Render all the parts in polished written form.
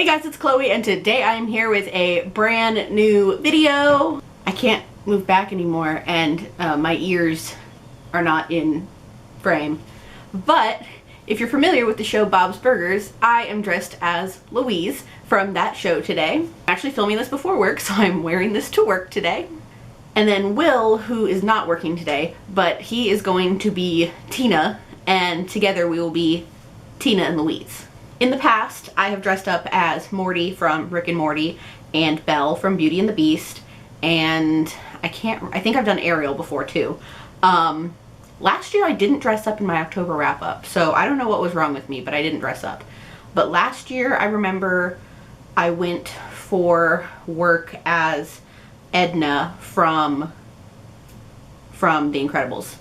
Hey guys, it's Chloe, and today I am here with a brand new video. I can't move back anymore, and my ears are not in frame. But if you're familiar with the show Bob's Burgers, I am dressed as Louise from that show today. I'm actually filming this before work, so I'm wearing this to work today. And then Will, who is not working today, but he is going to be Tina, and together we will be Tina and Louise. In the past, I have dressed up as Morty from Rick and Morty and Belle from Beauty and the Beast, and I think I've done Ariel before too. Last year I didn't dress up in my October wrap-up, so I don't know what was wrong with me, but I didn't dress up. But last year I remember I went for work as Edna from The Incredibles.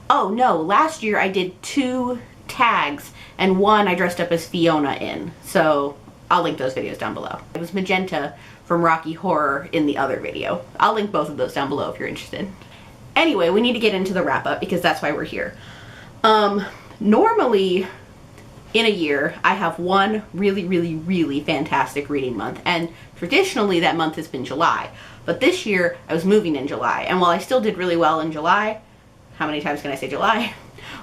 Oh no, last year I did 2 tags, and one I dressed up as Fiona in, so I'll link those videos down below. It was Magenta from Rocky Horror in the other video. I'll link both of those down below if you're interested. Anyway, we need to get into the wrap-up because that's why we're here. Normally in a year I have one really fantastic reading month, and traditionally that month has been July. But this year I was moving in July, and while I still did really well in July, how many times can I say July?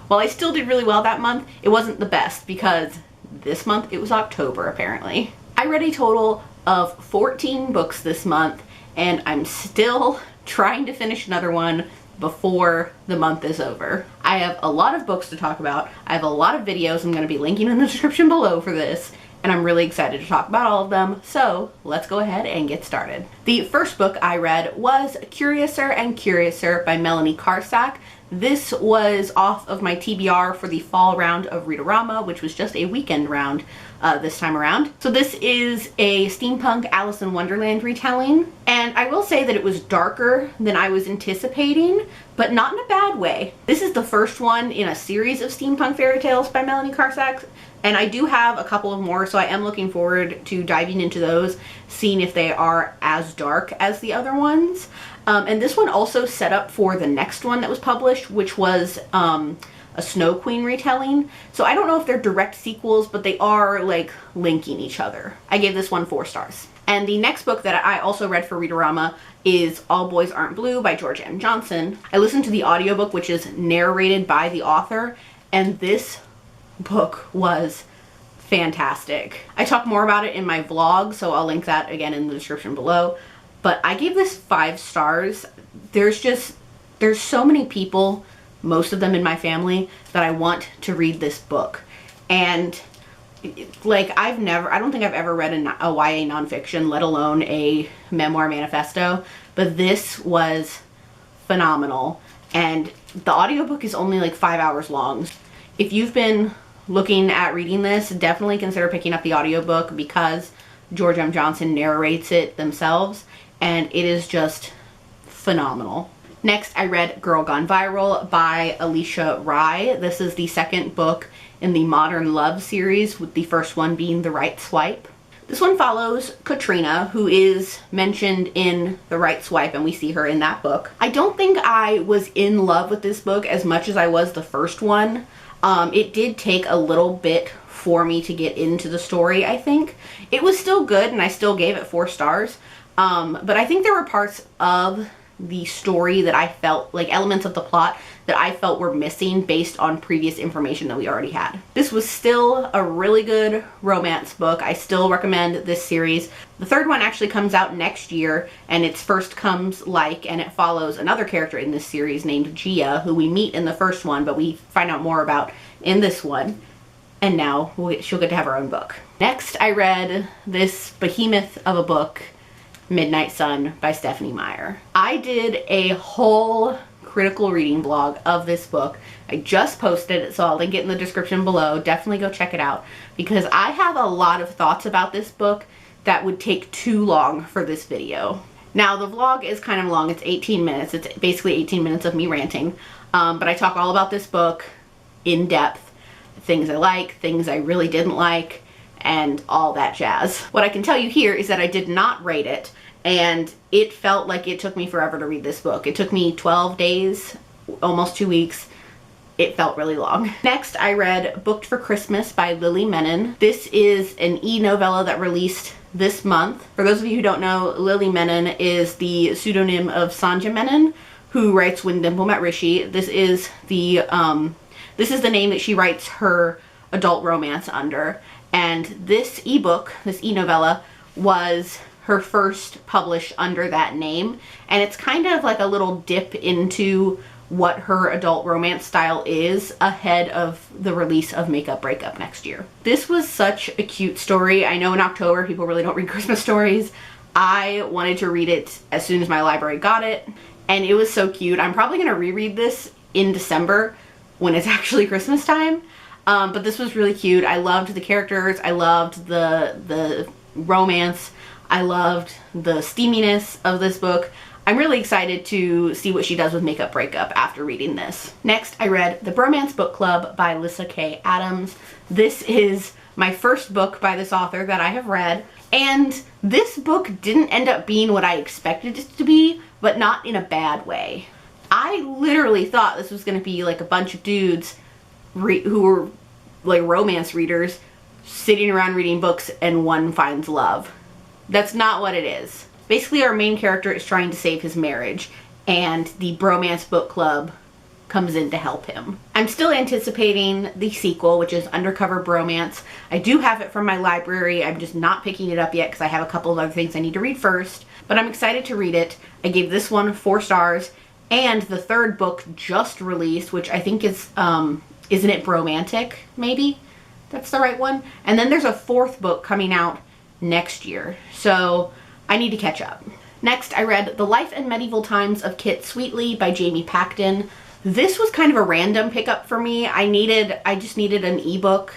While I still did really well that month, it wasn't the best because this month it was October apparently. I read a total of 14 books this month, and I'm still trying to finish another one before the month is over. I have a lot of books to talk about. I have a lot of videos I'm going to be linking in the description below for this, and I'm really excited to talk about all of them, so let's go ahead and get started. The first book I read was Curiouser and Curiouser by Melanie Carsack. This was off of my TBR for the fall round of Read-A-Rama, which was just a weekend round this time around. So this is a steampunk Alice in Wonderland retelling, and I will say that it was darker than I was anticipating, but not in a bad way. This is the first one in a series of steampunk fairy tales by Melanie Carsack, and I do have a couple of more, so I am looking forward to diving into those, seeing if they are as dark as the other ones. And this one also set up for the next one that was published, which was a Snow Queen retelling. So I don't know if they're direct sequels, but they are like linking each other. I gave this one 4 stars. And the next book that I also read for Read-A-Rama is All Boys Aren't Blue by George M. Johnson. I listened to the audiobook, which is narrated by the author, and this book was fantastic. I talk more about it in my vlog, so I'll link that again in the description below. But I gave this 5 stars. There's so many people, most of them in my family, that I want to read this book. And like I don't think I've ever read a YA nonfiction, let alone a memoir manifesto, but this was phenomenal. And the audiobook is only like 5 hours long. If you've been looking at reading this, definitely consider picking up the audiobook because George M. Johnson narrates it themselves, and it is just phenomenal. Next, I read Girl Gone Viral by Alicia Rye. This is the second book in the Modern Love series, with the first one being The Right Swipe. This one follows Katrina, who is mentioned in The Right Swipe, and we see her in that book. I don't think I was in love with this book as much as I was the first one. It did take a little bit for me to get into the story, I think. It was still good, and I still gave it 4 stars. But I think there were parts of the story that I felt, like elements of the plot, that I felt were missing based on previous information that we already had. This was still a really good romance book. I still recommend this series. The third one actually comes out next year, and it's First Comes Like, and it follows another character in this series named Gia, who we meet in the first one, but we find out more about in this one. And now she'll get to have her own book. Next, I read this behemoth of a book, Midnight Sun by Stephanie Meyer. I did a whole critical reading blog of this book. I just posted it, so I'll link it in the description below. Definitely go check it out because I have a lot of thoughts about this book that would take too long for this video. Now the vlog is kind of long. It's 18 minutes. It's basically 18 minutes of me ranting. But I talk all about this book in depth. Things I like, things I really didn't like, and all that jazz. What I can tell you here is that I did not rate it, and it felt like it took me forever to read this book. It took me 12 days, almost 2 weeks, it felt really long. Next, I read Booked for Christmas by Lily Menon. This is an e-novella that released this month. For those of you who don't know, Lily Menon is the pseudonym of Sanja Menon, who writes When Dimple Met Rishi. This is the name that she writes her adult romance under. And this ebook, this e-novella, was her first published under that name. And it's kind of like a little dip into what her adult romance style is ahead of the release of Makeup Breakup next year. This was such a cute story. I know in October people really don't read Christmas stories. I wanted to read it as soon as my library got it, and it was so cute. I'm probably gonna reread this in December when it's actually Christmas time. But this was really cute. I loved the characters. I loved the romance. I loved the steaminess of this book. I'm really excited to see what she does with Makeup Breakup after reading this. Next, I read The Bromance Book Club by Lyssa Kay Adams. This is my first book by this author that I have read, and this book didn't end up being what I expected it to be, but not in a bad way. I literally thought this was going to be like a bunch of dudes who were like romance readers sitting around reading books and one finds love. That's not what it is. Basically, our main character is trying to save his marriage, and the Bromance Book Club comes in to help him. I'm still anticipating the sequel, which is Undercover Bromance. I do have it from my library. I'm just not picking it up yet because I have a couple of other things I need to read first, but I'm excited to read it. I gave this one 4 stars, and the third book just released, which I think is, isn't it Bromantic, maybe? That's the right one. And then there's a 4th book coming out next year, so I need to catch up. Next, I read The Life and Medieval Times of Kitt Sweetly by Jamie Packton. This was kind of a random pickup for me. I just needed an ebook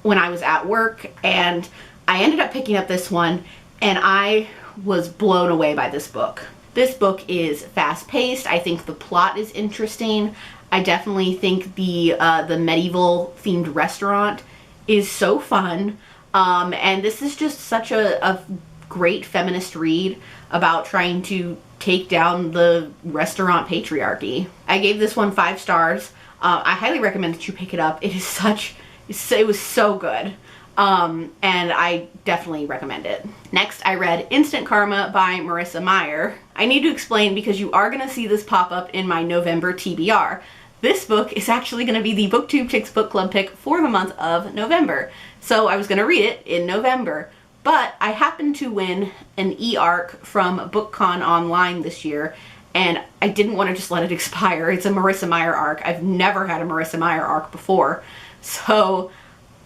when I was at work, and I ended up picking up this one, and I was blown away by this book. This book is fast-paced. I think the plot is interesting. I definitely think the medieval-themed restaurant is so fun. And this is just such a great feminist read about trying to take down the restaurant patriarchy. I gave this one 5 stars. I highly recommend that you pick it up. It was so good. And I definitely recommend it. Next, I read Instant Karma by Marissa Meyer. I need to explain because you are going to see this pop up in my November TBR. This book is actually going to be the BookTube Chicks Book Club pick for the month of November. So I was going to read it in November. But I happened to win an e-arc from BookCon Online this year, and I didn't want to just let it expire. It's a Marissa Meyer arc. I've never had a Marissa Meyer arc before, so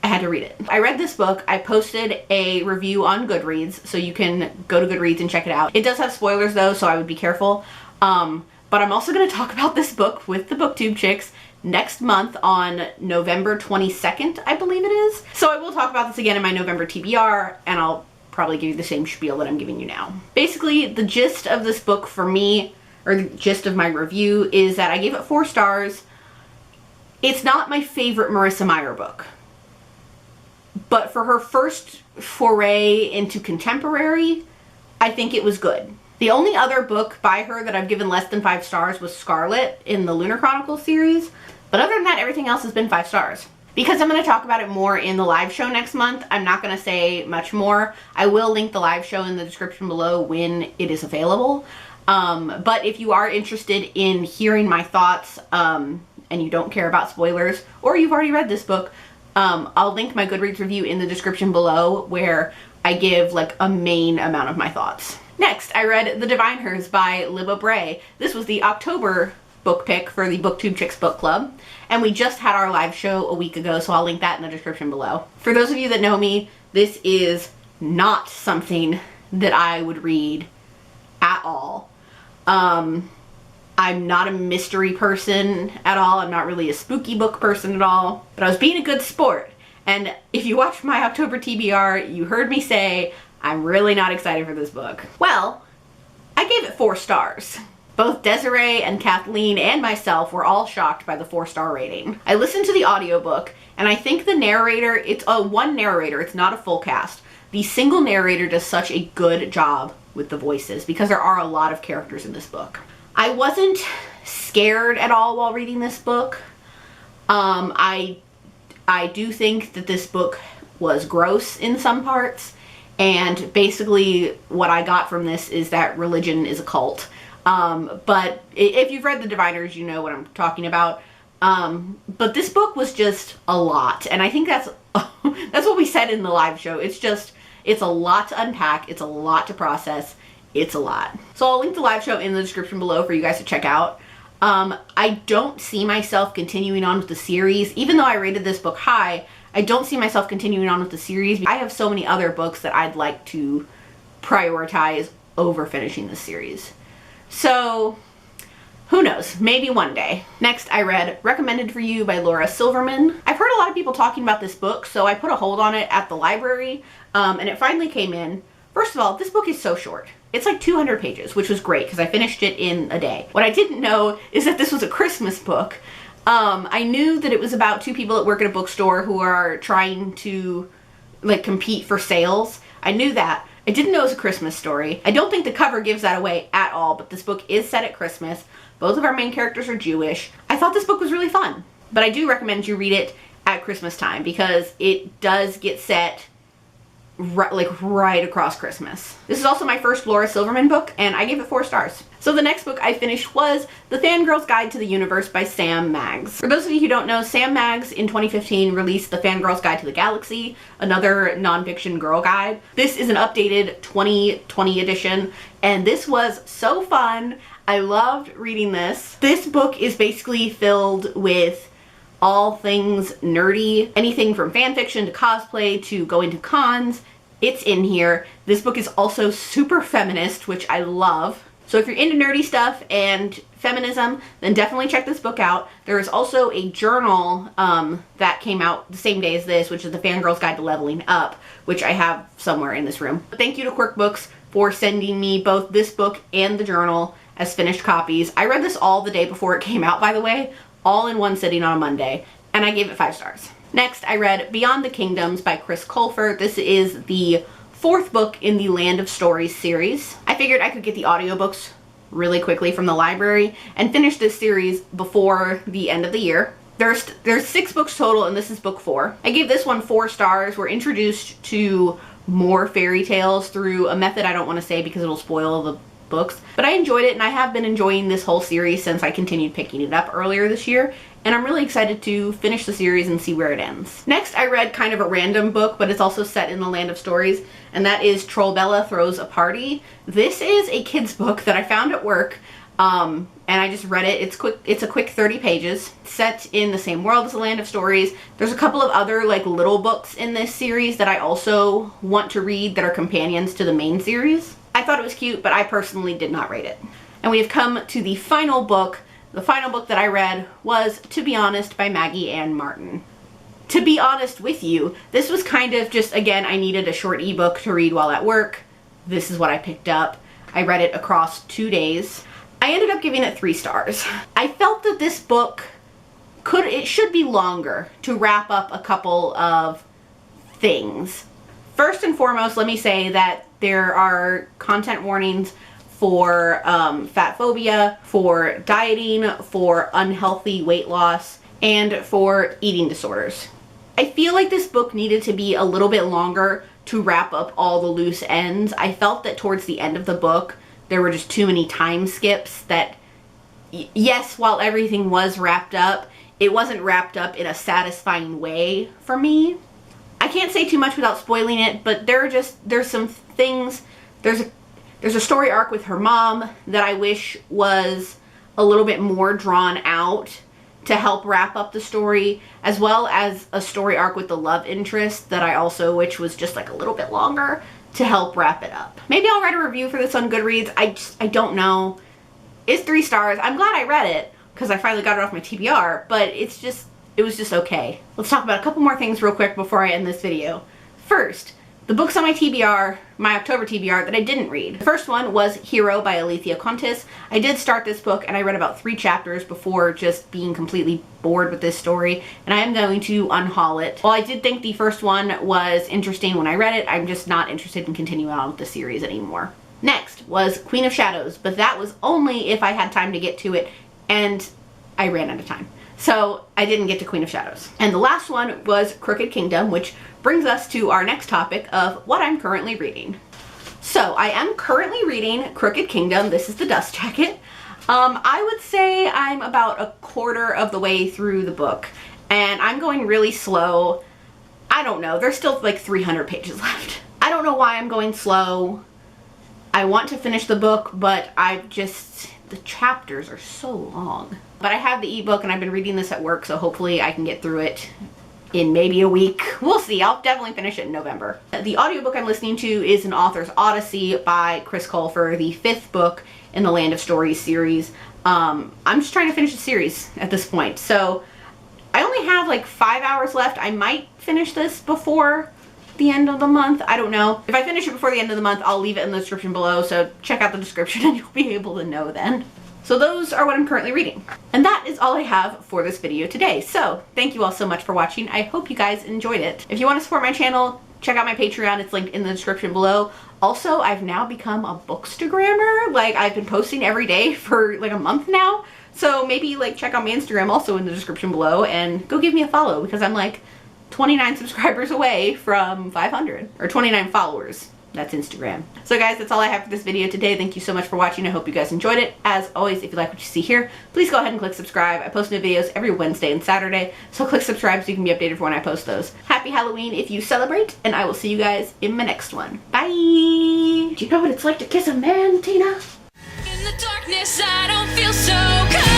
I had to read it. I read this book. I posted a review on Goodreads, so you can go to Goodreads and check it out. It does have spoilers though, so I would be careful. But I'm also going to talk about this book with the BookTube Chicks next month on November 22nd, I believe it is. So I will talk about this again in my November TBR, and I'll probably give you the same spiel that I'm giving you now. Basically, the gist of this book for me, or the gist of my review, is that I gave it 4 stars. It's not my favorite Marissa Meyer book, but for her first foray into contemporary, I think it was good. The only other book by her that I've given less than 5 stars was Scarlet in the Lunar Chronicles series. But other than that, everything else has been 5 stars. Because I'm going to talk about it more in the live show next month, I'm not going to say much more. I will link the live show in the description below when it is available. But if you are interested in hearing my thoughts, and you don't care about spoilers, or you've already read this book, I'll link my Goodreads review in the description below where I give like a main amount of my thoughts. Next, I read The Diviners by Libba Bray. This was the October book pick for the BookTube Chicks Book Club, and we just had our live show a week ago, so I'll link that in the description below. For those of you that know me, this is not something that I would read at all. I'm not a mystery person at all. I'm not really a spooky book person at all, but I was being a good sport. And if you watched my October TBR, you heard me say I'm really not excited for this book. Well, I gave it 4 stars. Both Desiree and Kathleen and myself were all shocked by the 4-star rating. I listened to the audiobook, and I think the narrator, it's one narrator, it's not a full cast. The single narrator does such a good job with the voices because there are a lot of characters in this book. I wasn't scared at all while reading this book. I do think that this book was gross in some parts, and basically what I got from this is that religion is a cult. But if you've read The Diviners, you know what I'm talking about. But this book was just a lot, and I think that's what we said in the live show. It's a lot to unpack, it's a lot to process, it's a lot. So I'll link the live show in the description below for you guys to check out. I don't see myself continuing on with the series. Even though I rated this book high, I don't see myself continuing on with the series. I have so many other books that I'd like to prioritize over finishing this series. So, who knows? Maybe one day. Next, I read Recommended for You by Laura Silverman. I've heard a lot of people talking about this book, so I put a hold on it at the library, and it finally came in. First of all, this book is so short. It's like 200 pages, which was great because I finished it in a day. What I didn't know is that this was a Christmas book. I knew that it was about two people that work at a bookstore who are trying to like compete for sales. I knew that. I didn't know it was a Christmas story. I don't think the cover gives that away at all, but this book is set at Christmas. Both of our main characters are Jewish. I thought this book was really fun, but I do recommend you read it at Christmas time because it does get set right across Christmas. This is also my first Laura Silverman book, and I gave it 4 stars. So the next book I finished was The Fangirl's Guide to the Universe by Sam Maggs. For those of you who don't know, Sam Maggs in 2015 released The Fangirl's Guide to the Galaxy, another nonfiction girl guide. This is an updated 2020 edition, and this was so fun. I loved reading this. This book is basically filled with all things nerdy, anything from fan fiction to cosplay to going to cons. It's in here. This book is also super feminist, which I love. So if you're into nerdy stuff and feminism, then definitely check this book out. There is also a journal that came out the same day as this, which is The Fangirl's Guide to Leveling Up, which I have somewhere in this room. Thank you to Quirk Books for sending me both this book and the journal as finished copies. I read this all the day before it came out, by the way, all in one sitting on a Monday, and I gave it 5 stars. Next, I read Beyond the Kingdoms by Chris Colfer. This is the 4th book in the Land of Stories series. I figured I could get the audiobooks really quickly from the library and finish this series before the end of the year. There's 6 books total, and this is book 4. I gave this one 4 stars. We're introduced to more fairy tales through a method I don't want to say because it'll spoil the books, but I enjoyed it, and I have been enjoying this whole series since I continued picking it up earlier this year, and I'm really excited to finish the series and see where it ends. Next, I read kind of a random book, but it's also set in the Land of Stories, and that is Trollbella Throws a Party. This is a kid's book that I found at work, and I just read it. It's a quick 30 pages, set in the same world as the Land of Stories. There's a couple of other like little books in this series that I also want to read that are companions to the main series. I thought it was cute, but I personally did not rate it. And we have come to the final book. The final book that I read was To Be Honest by Maggie Ann Martin. To be honest with you, this was kind of just, again, I needed a short ebook to read while at work. This is what I picked up. I read it across 2 days. I ended up giving it 3 stars. I felt that this book it should be longer to wrap up a couple of things. First and foremost, let me say that there are content warnings for fat phobia, for dieting, for unhealthy weight loss, and for eating disorders. I feel like this book needed to be a little bit longer to wrap up all the loose ends. I felt that towards the end of the book, there were just too many time skips that, yes, while everything was wrapped up, it wasn't wrapped up in a satisfying way for me. I can't say too much without spoiling it, but there's some things, there's a story arc with her mom that I wish was a little bit more drawn out to help wrap up the story, as well as a story arc with the love interest that I also wish was just like a little bit longer to help wrap it up. Maybe I'll write a review for this on Goodreads. I don't know. It's 3 stars. I'm glad I read it because I finally got it off my TBR, but it was just okay. Let's talk about a couple more things real quick before I end this video. First, the books on my TBR, my October TBR, that I didn't read. The first one was Hero by Alethea Contis. I did start this book and I read about 3 chapters before just being completely bored with this story, and I am going to unhaul it. While I did think the first one was interesting when I read it, I'm just not interested in continuing on with the series anymore. Next was Queen of Shadows, but that was only if I had time to get to it, and I ran out of time. So I didn't get to Queen of Shadows. And the last one was Crooked Kingdom, which brings us to our next topic of what I'm currently reading. So I am currently reading Crooked Kingdom. This is the dust jacket. I would say I'm about a quarter of the way through the book, and I'm going really slow. I don't know, there's still like 300 pages left. I don't know why I'm going slow. I want to finish the book, but the chapters are so long. But I have the ebook and I've been reading this at work, so hopefully I can get through it in maybe a week. We'll see. I'll definitely finish it in November. The audiobook I'm listening to is An Author's Odyssey by Chris Colfer, the 5th book in the Land of Stories series. I'm just trying to finish the series at this point. So I only have like 5 hours left. I might finish this before the end of the month. I don't know. If I finish it before the end of the month, I'll leave it in the description below, so check out the description and you'll be able to know then. So those are what I'm currently reading. And that is all I have for this video today. So thank you all so much for watching. I hope you guys enjoyed it. If you want to support my channel, check out my Patreon. It's linked in the description below. Also, I've now become a bookstagrammer. Like, I've been posting every day for like a month now. So maybe like check out my Instagram also in the description below and go give me a follow, because I'm like 29 subscribers away from 500, or 29 followers. That's Instagram. So guys, that's all I have for this video today. Thank you so much for watching. I hope you guys enjoyed it. As always, if you like what you see here, please go ahead and click subscribe. I post new videos every Wednesday and Saturday, so click subscribe so you can be updated for when I post those. Happy Halloween if you celebrate, and I will see you guys in my next one. Bye! Do you know what it's like to kiss a man, Tina? In the darkness, I don't feel so good.